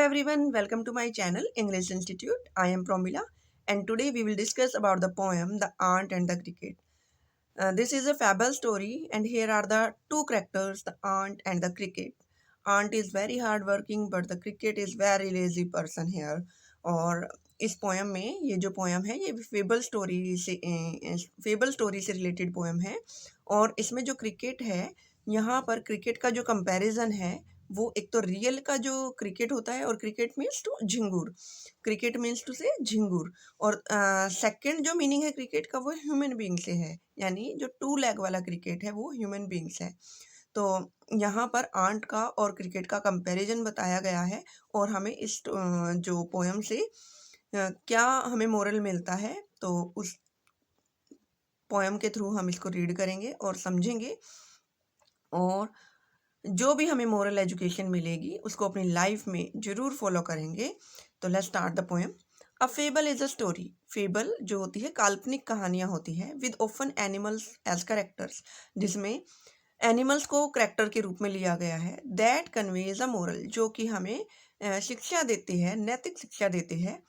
everyone, welcome to my channel English Institute. I am Promila and today we will discuss about the poem The Ant and the Cricket. This is a fable story and here are the two characters, the ant and the cricket. Ant is very hard working but the cricket is very lazy person here. और इस poem में ये जो poem है ये fable story से related poem है और इसमें जो क्रिकेट है यहाँ पर क्रिकेट का जो कंपैरिजन है वो एक तो रियल का जो क्रिकेट होता है और क्रिकेट मीन्स टू झिंगुर, क्रिकेट मीन्स टू से झिंगुर और सेकंड जो मीनिंग है क्रिकेट का वो ह्यूमन बीइंग से है, यानी जो टू लेग वाला क्रिकेट है वो ह्यूमन बीइंग्स है। तो यहाँ पर आंट का और क्रिकेट का कंपैरिजन बताया गया है और हमें इस जो पोएम से क्या हमें मोरल मिलता है तो उस पोएम के थ्रू हम इसको रीड करेंगे और समझेंगे और जो भी हमें मोरल एजुकेशन मिलेगी उसको अपनी लाइफ में ज़रूर फॉलो करेंगे। तो let's start the poem. A fable is a story. Fable जो होती है काल्पनिक कहानियाँ होती हैं with often animals as characters, जिसमें एनिमल्स को करेक्टर के रूप में लिया गया है। दैट कन्वेज अ मोरल, जो कि हमें शिक्षा देती है, नैतिक शिक्षा देती है।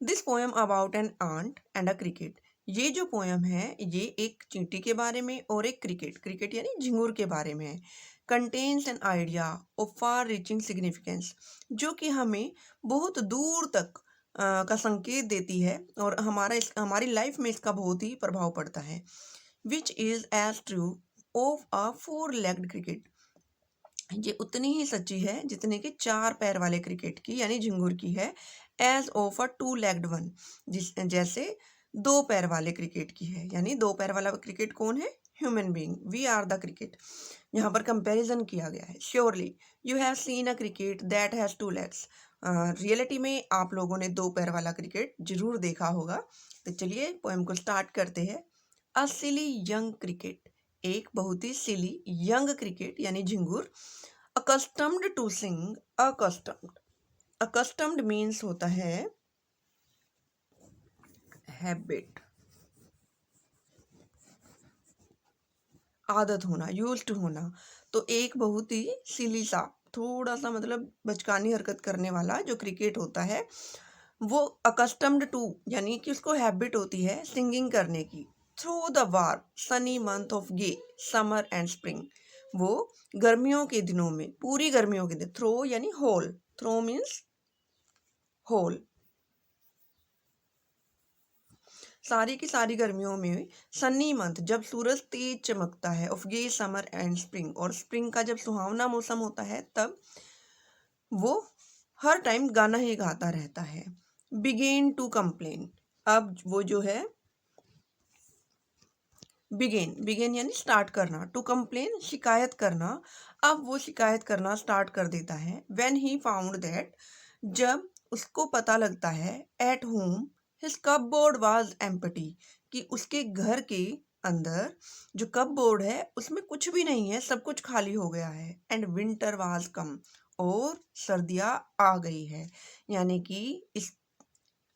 This poem about an ant and a cricket. ये जो पोएम है ये एक चींटी के बारे में और एक क्रिकेट, क्रिकेट यानी झिंगुर के बारे में है। Contains an idea of far reaching significance, जो कि हमें बहुत दूर तक का संकेत देती है और हमारी लाइफ में इसका बहुत ही प्रभाव पड़ता है। Which is as true of a four legged cricket, ये उतनी ही सच्ची है जितने कि चार पैर वाले क्रिकेट की यानी झिंगुर की है। As of a two legged one, जैसे दो पैर वाले क्रिकेट की है, यानी दो पैर वाला क्रिकेट कौन है? Human being, we are the cricket. यहाँ पर कंपैरिजन किया गया है। Surely you have seen a cricket that has two legs. Reality में आप लोगों ने दो पैर वाला क्रिकेट जरूर देखा होगा। तो चलिए पोएम को स्टार्ट करते हैं। अ सिली यंग क्रिकेट, एक बहुत ही सिली यंग क्रिकेट यानी झिंगुर। Accustomed to sing, accustomed means होता है हैबिट, आदत होना, यूज्ड टू होना। तो एक बहुत ही सिली सा, थोड़ा सा मतलब बचकानी हरकत करने वाला जो क्रिकेट होता है वो अकस्टम्ड टू यानी कि उसको हैबिट होती है सिंगिंग करने की। Through the warm sunny month of gay summer and spring, वो गर्मियों के दिनों में, पूरी गर्मियों के दिन, थ्रो यानी होल, थ्रो मीन्स होल, सारी की सारी गर्मियों में, सनी मंथ जब सूरज तेज चमकता है, of gay summer and spring, और स्प्रिंग का जब सुहावना मौसम होता है तब वो हर टाइम गाना ही गाता रहता है। बिगेन टू कंप्लेन, अब वो जो है बिगेन यानी स्टार्ट करना, टू कंप्लेन शिकायत करना, अब वो शिकायत करना स्टार्ट कर देता है। व्हेन ही फाउंड दैट, जब उसको पता लगता है, at home his cupboard was empty, कि उसके घर के अंदर जो कपबोर्ड है उसमें कुछ भी नहीं है, सब कुछ खाली हो गया है। एंड विंटर वाज कम, और सर्दियाँ आ गई है। यानी कि इस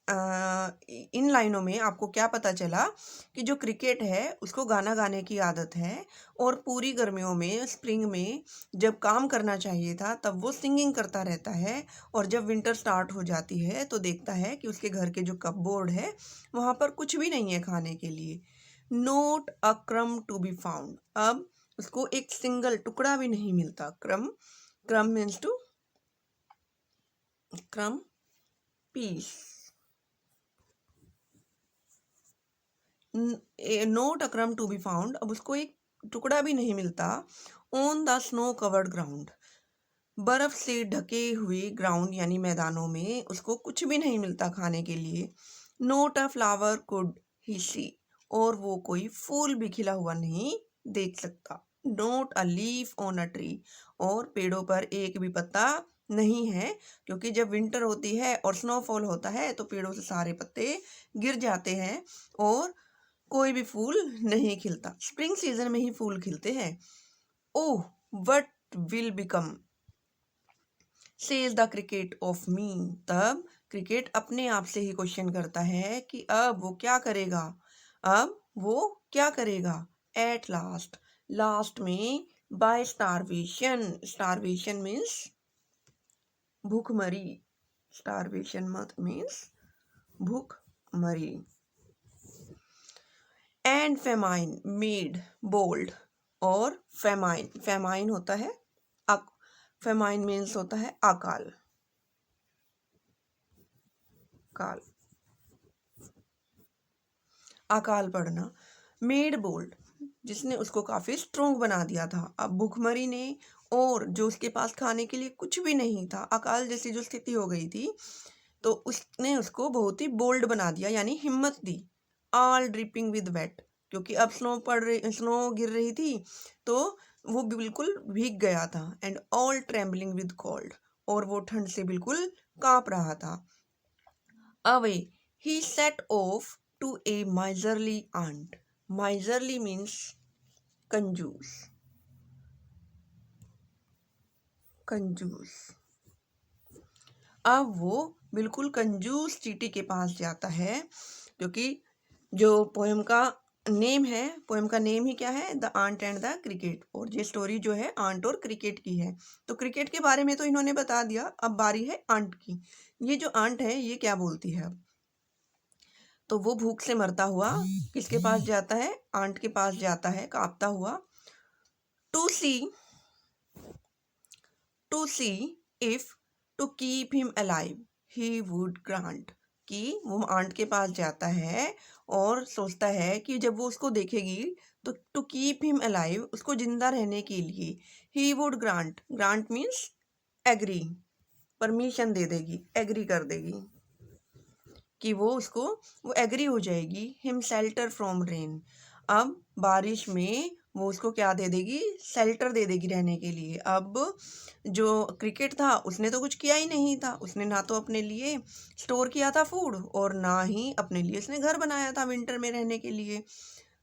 इन लाइनों में आपको क्या पता चला कि जो क्रिकेट है उसको गाना गाने की आदत है और पूरी गर्मियों में, स्प्रिंग में जब काम करना चाहिए था तब वो सिंगिंग करता रहता है और जब विंटर स्टार्ट हो जाती है तो देखता है कि उसके घर के जो कपबोर्ड है वहाँ पर कुछ भी नहीं है खाने के लिए। नोट अ क्रम टू बी फाउंड, अब उसको एक सिंगल टुकड़ा भी नहीं मिलता। क्रम, क्रम मीन्स टू क्रम, पीस, नोट अ क्रम टू बी फाउंड, अब उसको एक टुकड़ा भी नहीं मिलता। On the snow covered ground, बर्फ से ढके हुए ग्राउंड यानी मैदानों में उसको कुछ भी नहीं मिलता खाने के लिए। Not a flower could he see, और वो कोई फूल भी खिला हुआ नहीं देख सकता। Note a leaf on a tree, और पेड़ों पर एक भी पत्ता नहीं है, क्योंकि जब विंटर होती है और स्नोफॉल होता है तो पेड़ों से सारे पत्ते गिर जाते हैं और कोई भी फूल नहीं खिलता। स्प्रिंग सीजन में ही फूल खिलते हैं। Oh what will become, says the cricket of me, तब क्रिकेट अपने आप से ही क्वेश्चन करता है कि अब वो क्या करेगा, अब वो क्या करेगा। एट लास्ट, लास्ट में बाय स्टारवेशन, स्टारवेशन मीन्स भूखमरी, स्टारवेशन मीन्स भूखमरी। एंड फेमाइन मेड बोल्ड, और फेमाइन होता है फेमाइन मीन्स होता है अकाल, काल, अकाल पड़ना। मेड बोल्ड, जिसने उसको काफी स्ट्रोंग बना दिया था। अब भूखमरी ने, और जो उसके पास खाने के लिए कुछ भी नहीं था, अकाल जैसी जो स्थिति हो गई थी, तो उसने उसको बहुत ही बोल्ड बना दिया, यानी हिम्मत दी। ऑल ड्रिपिंग विद वेट, क्योंकि अब स्नो गिर रही थी, तो वो बिल्कुल भीग गया था। And all trembling with cold, और वो ठंड से बिल्कुल कांप रहा था। Away he set off to a miserly ant. Miserly means कंजूस, कंजूस। अब वो बिल्कुल कंजूस चींटी के पास जाता है, क्योंकि जो पोएम का नेम ही क्या है, the ant and the cricket, और ये स्टोरी जो है आंट और क्रिकेट की है। तो क्रिकेट के बारे में तो इन्होंने बता दिया, अब बारी है आंट की। ये जो आंट है ये क्या बोलती है अब, तो वो भूख से मरता हुआ किसके पास जाता है, आंट के पास जाता है कांपता हुआ। To see if to keep him alive he would grant, कि वो आंट के पास जाता है और सोचता है कि जब वो उसको देखेगी तो टू कीप हिम अलाइव, उसको जिंदा रहने के लिए, he would grant, grant means agree, permission दे देगी, एग्री कर देगी, कि वो एग्री हो जाएगी। हिम शेल्टर फ्रॉम रेन, अब बारिश में वो उसको क्या दे देगी, शेल्टर दे देगी रहने के लिए। अब जो क्रिकेट था उसने तो कुछ किया ही नहीं था, उसने ना तो अपने लिए स्टोर किया था फूड, और ना ही अपने लिए उसने घर बनाया था विंटर में रहने के लिए।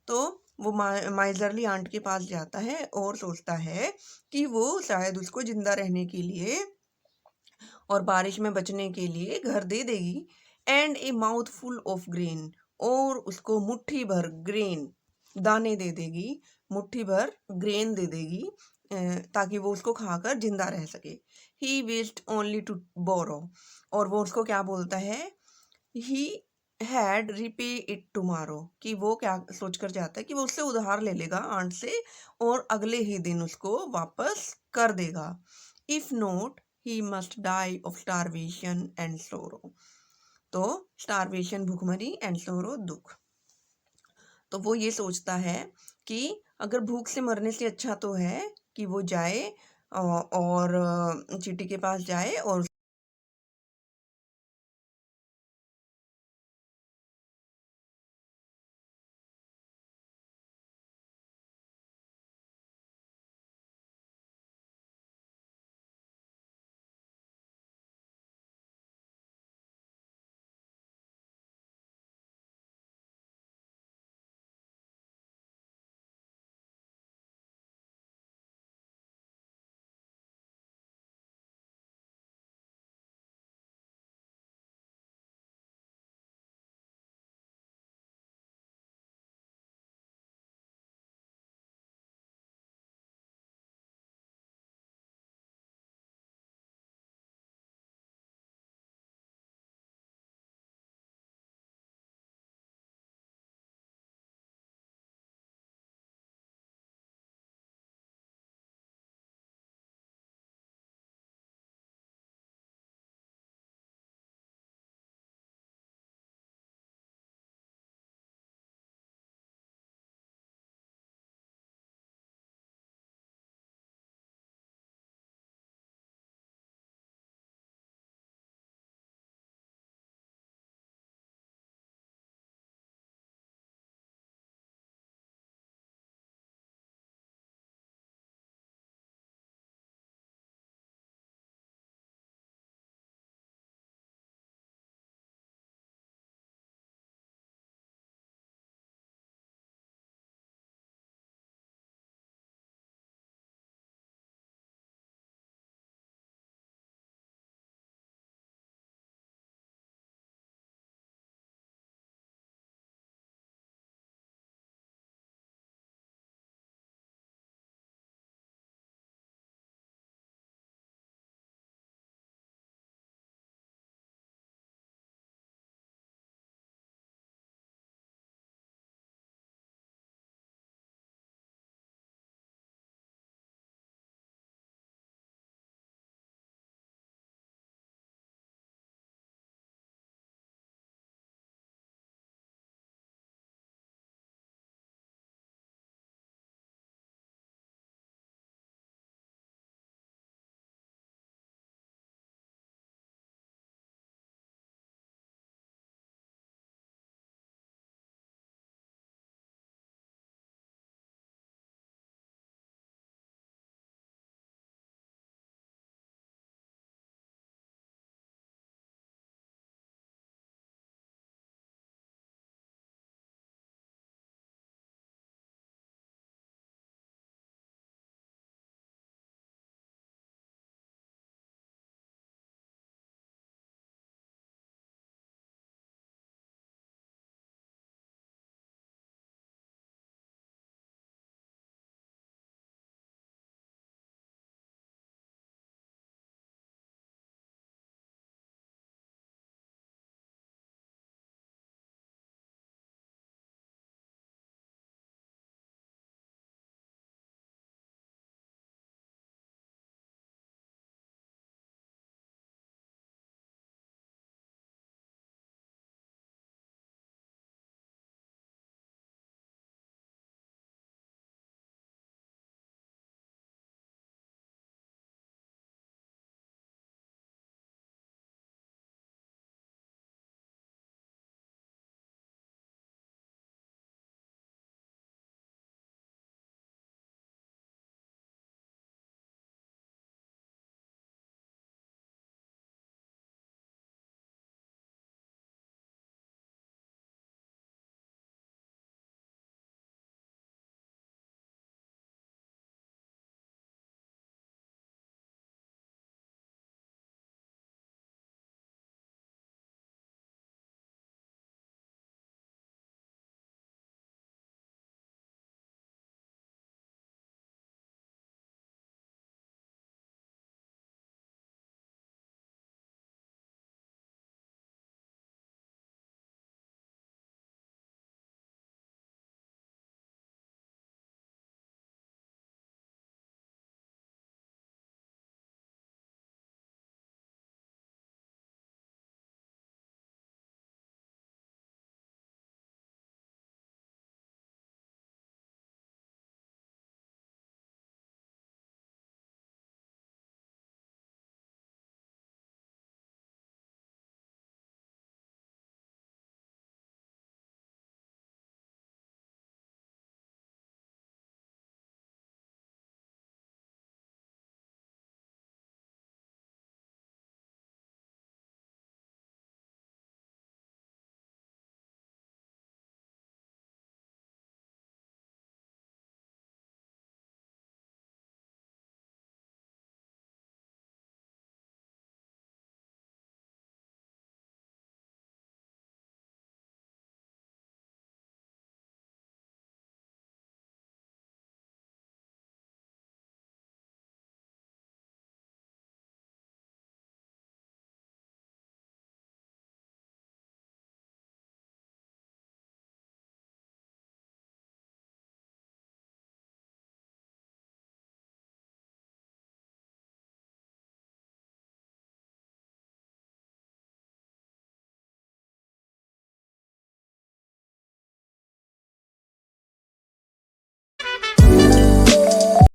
तो वो माइजरली आंट के पास जाता है और सोचता है कि वो शायद उसको जिंदा रहने के लिए और बारिश में बचने के लिए घर दे देगी। And A mouth full of grain, और उसको मुट्ठी भर ग्रेन, दाने दे देगी, मुट्ठी भर ग्रेन दे देगी, ताकि वो उसको खाकर जिंदा रह सके। He wished only to borrow, और वो उसको क्या बोलता है, he had repay it tomorrow, कि वो क्या सोचकर जाता है कि वो उससे उधार ले लेगा आंट से, और अगले ही दिन उसको वापस कर देगा। If not he must die of starvation and sorrow, तो स्टारवेशन भूखमरी एंड सोरो दुख। तो वो ये सोचता है कि अगर भूख से मरने से अच्छा तो है कि वो जाए और चींटी के पास जाए और